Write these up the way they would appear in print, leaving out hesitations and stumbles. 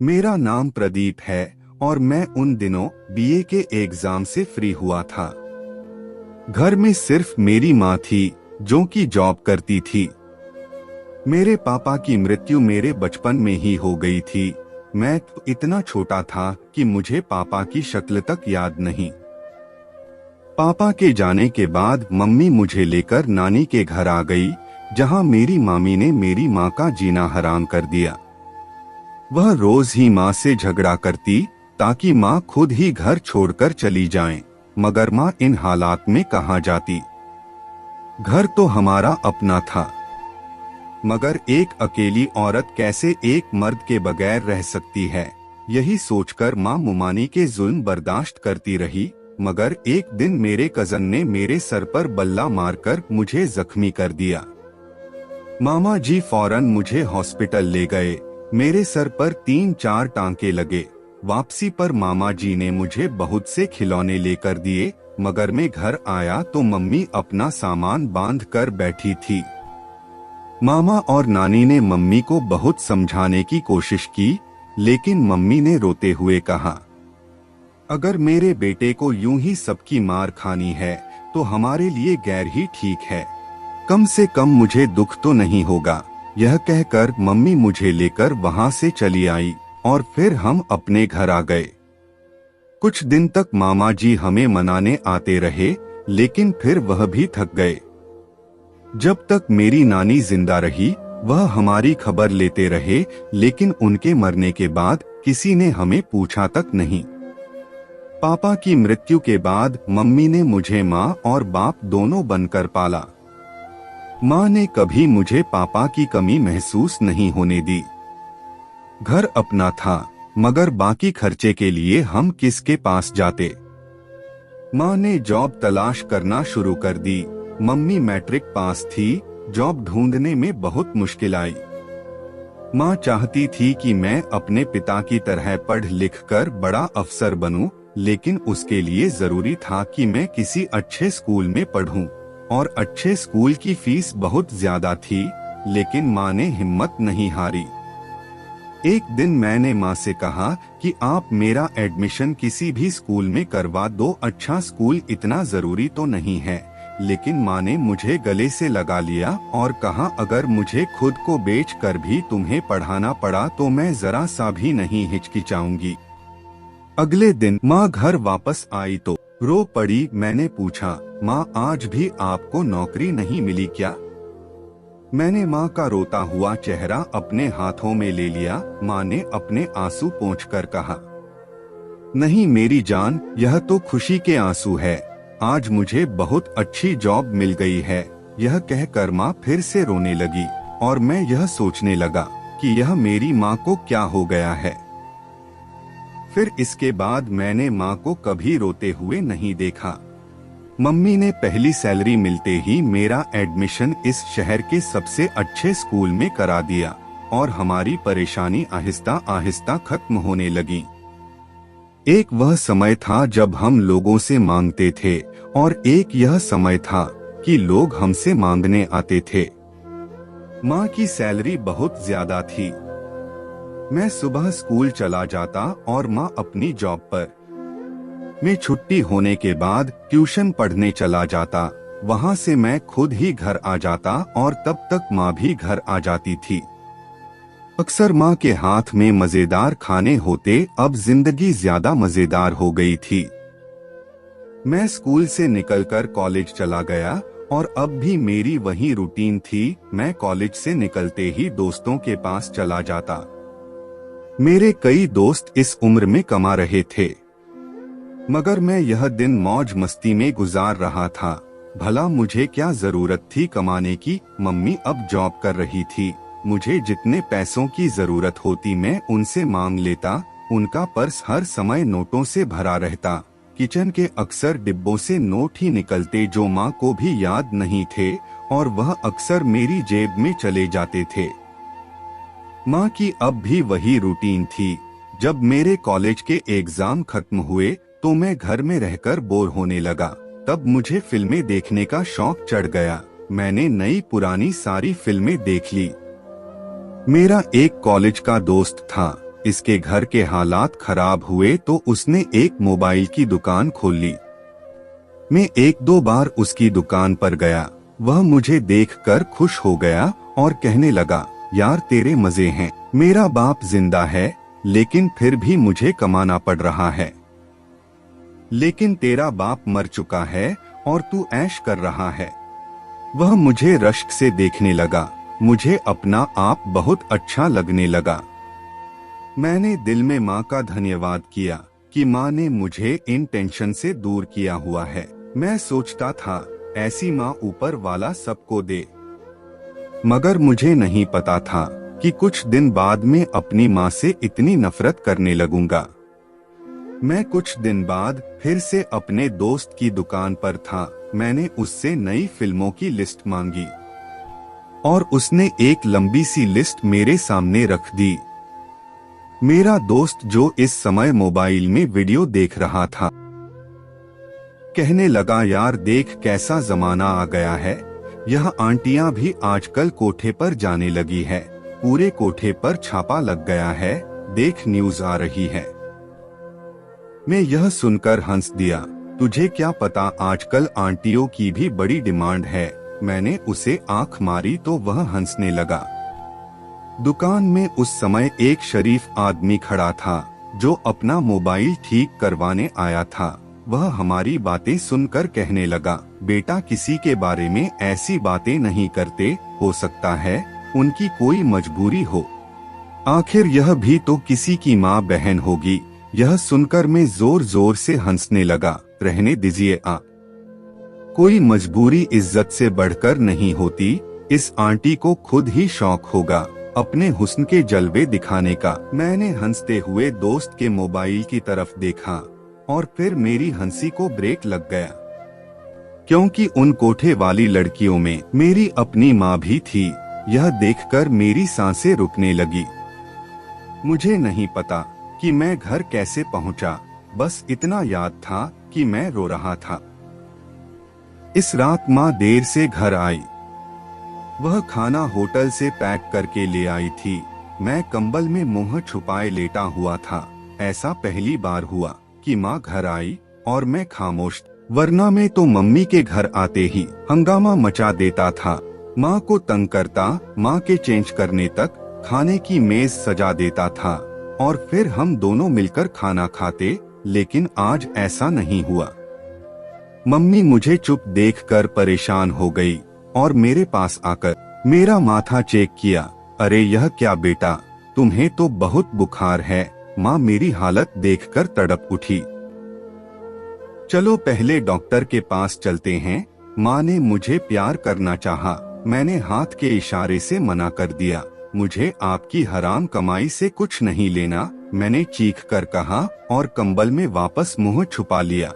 मेरा नाम प्रदीप है और मैं उन दिनों बीए के एग्जाम से फ्री हुआ था। घर में सिर्फ मेरी माँ थी जो कि जॉब करती थी। मेरे पापा की मृत्यु मेरे बचपन में ही हो गई थी। मैं तो इतना छोटा था कि मुझे पापा की शक्ल तक याद नहीं। पापा के जाने के बाद मम्मी मुझे लेकर नानी के घर आ गई, जहां मेरी मामी ने मेरी माँ का जीना हराम कर दिया। वह रोज ही माँ से झगड़ा करती ताकि माँ खुद ही घर छोड़कर चली जाए, मगर माँ इन हालात में कहाँ जाती। घर तो हमारा अपना था, मगर एक अकेली औरत कैसे एक मर्द के बगैर रह सकती है, यही सोचकर माँ मुमानी के जुल्म बर्दाश्त करती रही। मगर एक दिन मेरे कजन ने मेरे सर पर बल्ला मारकर मुझे जख्मी कर दिया। मामा जी फौरन मुझे हॉस्पिटल ले गए। मेरे सर पर 3-4 टांके लगे। वापसी पर मामा जी ने मुझे बहुत से खिलौने लेकर दिए, मगर मैं घर आया तो मम्मी अपना सामान बांध कर बैठी थी। मामा और नानी ने मम्मी को बहुत समझाने की कोशिश की, लेकिन मम्मी ने रोते हुए कहा, अगर मेरे बेटे को यूं ही सबकी मार खानी है तो हमारे लिए गैर ही ठीक है। कम से कम मुझे दुख तो नहीं होगा। यह कहकर मम्मी मुझे लेकर वहां से चली आई और फिर हम अपने घर आ गए। कुछ दिन तक मामा जी हमें मनाने आते रहे, लेकिन फिर वह भी थक गए। जब तक मेरी नानी जिंदा रही वह हमारी खबर लेते रहे, लेकिन उनके मरने के बाद किसी ने हमें पूछा तक नहीं। पापा की मृत्यु के बाद मम्मी ने मुझे माँ और बाप दोनों बनकर पाला। माँ ने कभी मुझे पापा की कमी महसूस नहीं होने दी। घर अपना था, मगर बाकी खर्चे के लिए हम किसके पास जाते। माँ ने जॉब तलाश करना शुरू कर दी। मम्मी मैट्रिक पास थी, जॉब ढूंढने में बहुत मुश्किल आई। माँ चाहती थी कि मैं अपने पिता की तरह पढ़ लिख कर बड़ा अफसर बनूं, लेकिन उसके लिए जरूरी था कि मैं किसी अच्छे स्कूल में पढ़ूं, और अच्छे स्कूल की फीस बहुत ज्यादा थी, लेकिन माँ ने हिम्मत नहीं हारी। एक दिन मैंने माँ से कहा कि आप मेरा एडमिशन किसी भी स्कूल में करवा दो, अच्छा स्कूल इतना जरूरी तो नहीं है। लेकिन माँ ने मुझे गले से लगा लिया और कहा, अगर मुझे खुद को बेच कर भी तुम्हें पढ़ाना पड़ा तो मैं जरा सा भी नहीं हिचकिचाऊंगी। अगले दिन माँ घर वापस आई तो रो पड़ी। मैंने पूछा, माँ आज भी आपको नौकरी नहीं मिली क्या? मैंने माँ का रोता हुआ चेहरा अपने हाथों में ले लिया। माँ ने अपने आंसू पोंछकर कहा, नहीं मेरी जान, यह तो खुशी के आंसू है। आज मुझे बहुत अच्छी जॉब मिल गई है। यह कहकर माँ फिर से रोने लगी और मैं यह सोचने लगा कि यह मेरी माँ को क्या हो गया है। फिर इसके बाद मैंने माँ को कभी रोते हुए नहीं देखा। मम्मी ने पहली सैलरी मिलते ही मेरा एडमिशन इस शहर के सबसे अच्छे स्कूल में करा दिया और हमारी परेशानी आहिस्ता आहिस्ता खत्म होने लगी। एक वह समय था जब हम लोगों से मांगते थे और एक यह समय था कि लोग हमसे मांगने आते थे। माँ की सैलरी बहुत ज्यादा थी। मैं सुबह स्कूल चला जाता और माँ अपनी जॉब पर। मैं छुट्टी होने के बाद ट्यूशन पढ़ने चला जाता। वहाँ से मैं खुद ही घर आ जाता और तब तक माँ भी घर आ जाती थी। अक्सर माँ के हाथ में मजेदार खाने होते। अब जिंदगी ज्यादा मजेदार हो गई थी। मैं स्कूल से निकलकर कॉलेज चला गया और अब भी मेरी वही रूटीन थी। मैं कॉलेज से निकलते ही दोस्तों के पास चला जाता। मेरे कई दोस्त इस उम्र में कमा रहे थे, मगर मैं यह दिन मौज मस्ती में गुजार रहा था। भला मुझे क्या जरूरत थी कमाने की? मम्मी अब जॉब कर रही थी। मुझे जितने पैसों की जरूरत होती मैं उनसे मांग लेता। उनका पर्स हर समय नोटों से भरा रहता। किचन के अक्सर डिब्बों से नोट ही निकलते जो माँ को भी याद नहीं थे, और वह अक्सर मेरी जेब में चले जाते थे। माँ की अब भी वही रूटीन थी। जब मेरे कॉलेज के एग्जाम खत्म हुए तो मैं घर में रहकर बोर होने लगा। तब मुझे फिल्में देखने का शौक चढ़ गया। मैंने नई पुरानी सारी फिल्में देख ली। मेरा एक कॉलेज का दोस्त था इसके घर के हालात खराब हुए तो उसने एक मोबाइल की दुकान खोल ली। मैं एक दो बार उसकी दुकान पर गया। वह मुझे देखकर खुश हो गया और कहने लगा, यार तेरे मजे हैं। मेरा बाप जिंदा है लेकिन फिर भी मुझे कमाना पड़ रहा है। लेकिन तेरा बाप मर चुका है और तू ऐश कर रहा है। वह मुझे रश्क से देखने लगा। मुझे अपना आप बहुत अच्छा लगने लगा। मैंने दिल में माँ का धन्यवाद किया कि माँ ने मुझे इन टेंशन से दूर किया हुआ है। मैं सोचता था ऐसी माँ ऊपर वाला सबको दे, मगर मुझे नहीं पता था कि कुछ दिन बाद में अपनी माँ से इतनी नफरत करने लगूंगा। मैं कुछ दिन बाद फिर से अपने दोस्त की दुकान पर था। मैंने उससे नई फिल्मों की लिस्ट मांगी और उसने एक लंबी सी लिस्ट मेरे सामने रख दी। मेरा दोस्त जो इस समय मोबाइल में वीडियो देख रहा था, कहने लगा, यार देख कैसा जमाना आ गया है। यह आंटियां भी आजकल कोठे पर जाने लगी है। पूरे कोठे पर छापा लग गया है। देख न्यूज आ रही है। मैं यह सुनकर हंस दिया। तुझे क्या पता आजकल आंटियों की भी बड़ी डिमांड है। मैंने उसे आंख मारी तो वह हंसने लगा। दुकान में उस समय एक शरीफ आदमी खड़ा था जो अपना मोबाइल ठीक करवाने आया था। वह हमारी बातें सुनकर कहने लगा, बेटा किसी के बारे में ऐसी बातें नहीं करते, हो सकता है उनकी कोई मजबूरी हो। आखिर यह भी तो किसी की माँ बहन होगी। यह सुनकर मैं जोर जोर से हंसने लगा। रहने दीजिए आप, कोई मजबूरी इज्जत से बढ़कर नहीं होती। इस आंटी को खुद ही शौक होगा अपने हुस्न के जलवे दिखाने का। मैंने हंसते हुए दोस्त के मोबाइल की तरफ देखा और फिर मेरी हंसी को ब्रेक लग गया, क्योंकि उन कोठे वाली लड़कियों में मेरी अपनी माँ भी थी। यह देखकर मेरी सांसें रुकने लगी। मुझे नहीं पता कि मैं घर कैसे पहुंचा। बस इतना याद था कि मैं रो रहा था। इस रात माँ देर से घर आई। वह खाना होटल से पैक करके ले आई थी। मैं कंबल में मुंह छुपाए लेटा हुआ था। ऐसा पहली बार हुआ कि माँ घर आई और मैं खामोश, वरना मैं तो मम्मी के घर आते ही हंगामा मचा देता था। माँ को तंग करता, माँ के चेंज करने तक खाने की मेज सजा देता था और फिर हम दोनों मिलकर खाना खाते। लेकिन आज ऐसा नहीं हुआ। मम्मी मुझे चुप देखकर परेशान हो गई और मेरे पास आकर मेरा माथा चेक किया। अरे यह क्या बेटा, तुम्हें तो बहुत बुखार है। माँ मेरी हालत देखकर तड़प उठी। चलो पहले डॉक्टर के पास चलते हैं। माँ ने मुझे प्यार करना चाहा। मैंने हाथ के इशारे से मना कर दिया। मुझे आपकी हराम कमाई से कुछ नहीं लेना, मैंने चीख कर कहा और कंबल में वापस मुंह छुपा लिया।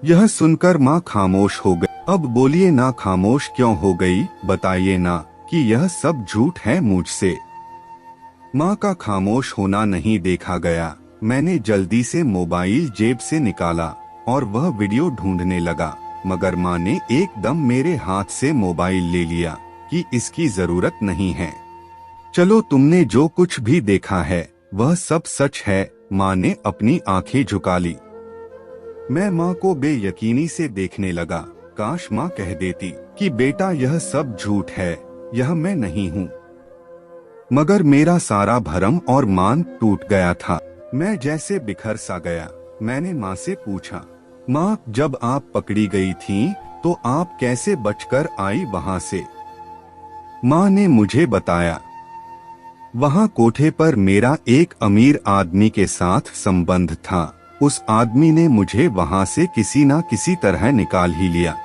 यह सुनकर माँ खामोश हो गई। अब बोलिए ना, खामोश क्यों हो गई, बताइए ना कि यह सब झूठ है मुझसे। माँ का खामोश होना नहीं देखा गया। मैंने जल्दी से मोबाइल जेब से निकाला और वह वीडियो ढूंढने लगा, मगर माँ ने एकदम मेरे हाथ से मोबाइल ले लिया कि इसकी जरूरत नहीं है। चलो तुमने जो कुछ भी देखा है वह सब सच है। माँ ने अपनी आंखें झुका ली। मैं माँ को बेयकीनी से देखने लगा। काश माँ कह देती कि बेटा यह सब झूठ है, यह मैं नहीं हूँ। मगर मेरा सारा भरम और मान टूट गया था। मैं जैसे बिखर सा गया। मैंने माँ से पूछा, माँ जब आप पकड़ी गई थीं, तो आप कैसे बचकर आई वहाँ से? माँ ने मुझे बताया, वहाँ कोठे पर मेरा एक अमीर आदमी के साथ संबंध था। उस आदमी ने मुझे वहाँ से किसी ना किसी तरह निकाल ही लिया।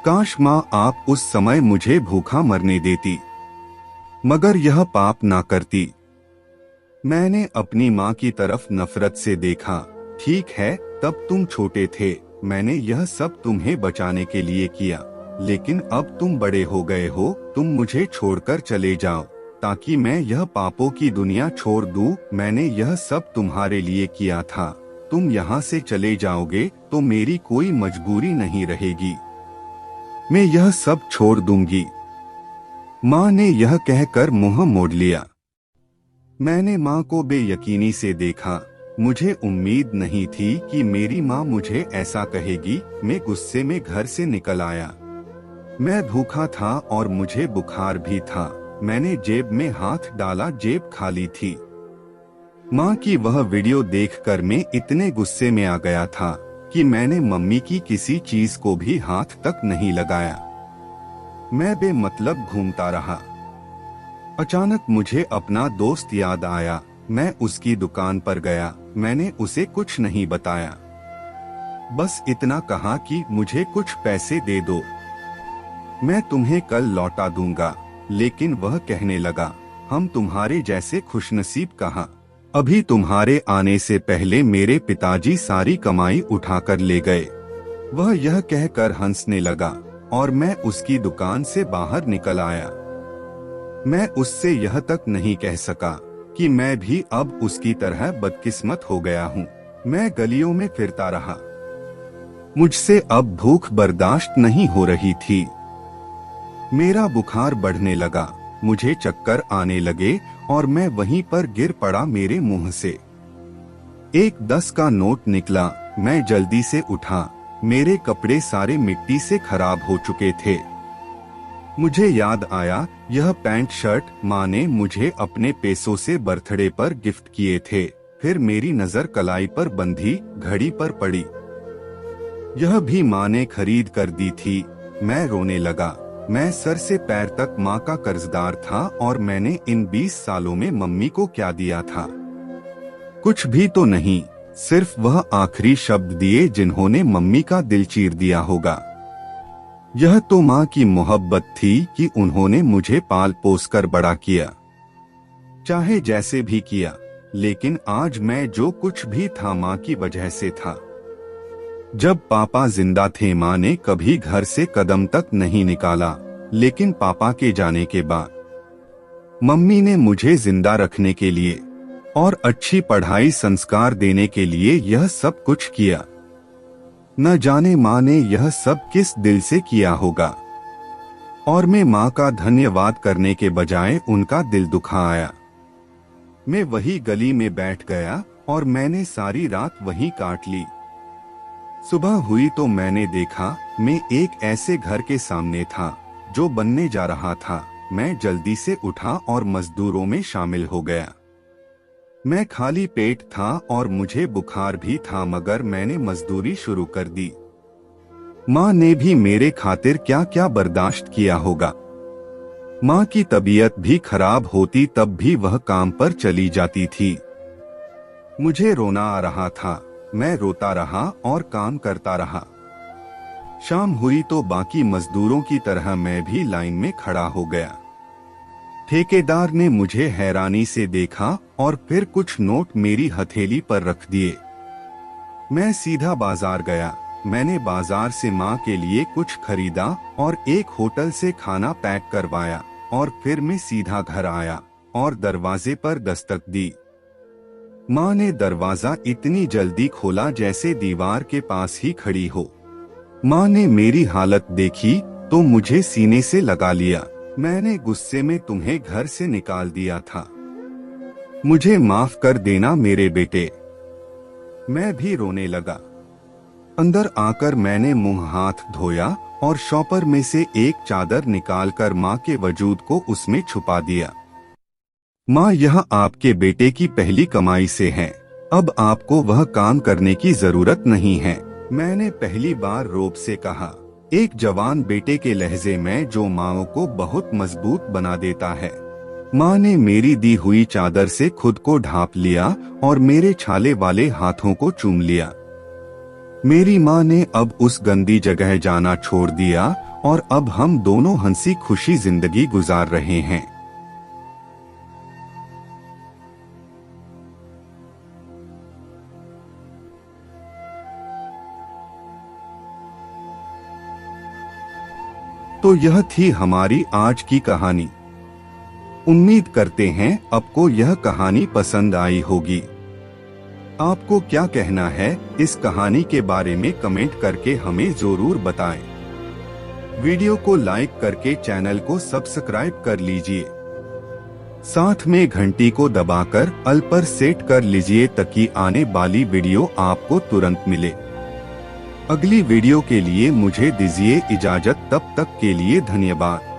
काश माँ आप उस समय मुझे भूखा मरने देती, मगर यह पाप ना करती। मैंने अपनी माँ की तरफ नफरत से देखा। ठीक है, तब तुम छोटे थे, मैंने यह सब तुम्हें बचाने के लिए किया, लेकिन अब तुम बड़े हो गए हो, तुम मुझे छोड़कर चले जाओ ताकि मैं यह पापों की दुनिया छोड़ दूं। मैंने यह सब तुम्हारे लिए किया था। तुम यहाँ से चले जाओगे तो मेरी कोई मजबूरी नहीं रहेगी, मैं यह सब छोड़ दूंगी। माँ ने यह कहकर मुंह मोड़ लिया। मैंने माँ को बेयकीनी से देखा। मुझे उम्मीद नहीं थी कि मेरी माँ मुझे ऐसा कहेगी। मैं गुस्से में घर से निकल आया। मैं भूखा था और मुझे बुखार भी था। मैंने जेब में हाथ डाला, जेब खाली थी। माँ की वह वीडियो देखकर मैं इतने गुस्से में आ गया था कि मैंने मम्मी की किसी चीज को भी हाथ तक नहीं लगाया। मैं बेमतलब घूमता रहा। अचानक मुझे अपना दोस्त याद आया। मैं उसकी दुकान पर गया। मैंने उसे कुछ नहीं बताया, बस इतना कहा कि मुझे कुछ पैसे दे दो, मैं तुम्हें कल लौटा दूंगा। लेकिन वह कहने लगा, हम तुम्हारे जैसे खुशनसीब कहाँ। अभी तुम्हारे आने से पहले मेरे पिताजी सारी कमाई उठाकर ले गए। वह यह कहकर हंसने लगा और मैं उसकी दुकान से बाहर निकल आया। मैं उससे यह तक नहीं कह सका कि मैं भी अब उसकी तरह बदकिस्मत हो गया हूँ। मैं गलियों में फिरता रहा। मुझसे अब भूख बर्दाश्त नहीं हो रही थी। मेरा बुखार बढ़ने लगा, मुझे चक्कर आने लगे और मैं वहीं पर गिर पड़ा। मेरे मुंह से एक 10 का नोट निकला। मैं जल्दी से उठा। मेरे कपड़े सारे मिट्टी से खराब हो चुके थे। मुझे याद आया, यह पैंट शर्ट माँ ने मुझे अपने पैसों से बर्थडे पर गिफ्ट किए थे। फिर मेरी नजर कलाई पर बंधी घड़ी पर पड़ी। यह भी माँ ने खरीद कर दी थी। मैं रोने लगा। मैं सर से पैर तक माँ का कर्जदार था और मैंने इन 20 सालों में मम्मी को क्या दिया था? कुछ भी तो नहीं, सिर्फ वह आखिरी शब्द दिए जिन्होंने मम्मी का दिल चीर दिया होगा। यह तो माँ की मोहब्बत थी कि उन्होंने मुझे पाल पोस कर बड़ा किया, चाहे जैसे भी किया। लेकिन आज मैं जो कुछ भी था माँ की वजह से था। जब पापा जिंदा थे माँ ने कभी घर से कदम तक नहीं निकाला, लेकिन पापा के जाने के बाद मम्मी ने मुझे जिंदा रखने के लिए और अच्छी पढ़ाई संस्कार देने के लिए यह सब कुछ किया। न जाने माँ ने यह सब किस दिल से किया होगा। और मैं माँ का धन्यवाद करने के बजाय उनका दिल दुखा आया। मैं वही गली में बैठ गया और मैंने सारी रात वहीं काट ली। सुबह हुई तो मैंने देखा मैं एक ऐसे घर के सामने था जो बनने जा रहा था। मैं जल्दी से उठा और मजदूरों में शामिल हो गया। मैं खाली पेट था और मुझे बुखार भी था, मगर मैंने मजदूरी शुरू कर दी। माँ ने भी मेरे खातिर क्या क्या बर्दाश्त किया होगा। माँ की तबीयत भी खराब होती तब भी वह काम पर चली जाती थी। मुझे रोना आ रहा था। मैं रोता रहा और काम करता रहा। शाम हुई तो बाकी मजदूरों की तरह मैं भी लाइन में खड़ा हो गया। ठेकेदार ने मुझे हैरानी से देखा और फिर कुछ नोट मेरी हथेली पर रख दिए। मैं सीधा बाजार गया। मैंने बाजार से माँ के लिए कुछ खरीदा और एक होटल से खाना पैक करवाया और फिर मैं सीधा घर आया और दरवाजे पर दस्तक दी। माँ ने दरवाजा इतनी जल्दी खोला जैसे दीवार के पास ही खड़ी हो। माँ ने मेरी हालत देखी तो मुझे सीने से लगा लिया। मैंने गुस्से में तुम्हें घर से निकाल दिया था, मुझे माफ कर देना मेरे बेटे। मैं भी रोने लगा। अंदर आकर मैंने मुंह हाथ धोया और शॉपर में से एक चादर निकालकर माँ के वजूद को उसमें छुपा दिया। माँ, यह आपके बेटे की पहली कमाई से है, अब आपको वह काम करने की जरूरत नहीं है, मैंने पहली बार रोब से कहा, एक जवान बेटे के लहजे में जो माँओं को बहुत मजबूत बना देता है। माँ ने मेरी दी हुई चादर से खुद को ढांप लिया और मेरे छाले वाले हाथों को चूम लिया। मेरी माँ ने अब उस गंदी जगह जाना छोड़ दिया और अब हम दोनों हंसी खुशी जिंदगी गुजार रहे हैं। तो यह थी हमारी आज की कहानी। उम्मीद करते हैं आपको यह कहानी पसंद आई होगी। आपको क्या कहना है इस कहानी के बारे में कमेंट करके हमें जरूर बताएं। वीडियो को लाइक करके चैनल को सब्सक्राइब कर लीजिए। साथ में घंटी को दबाकर अल पर सेट कर लीजिए ताकि आने वाली वीडियो आपको तुरंत मिले। अगली वीडियो के लिए मुझे दीजिए इजाजत, तब तक के लिए धन्यवाद।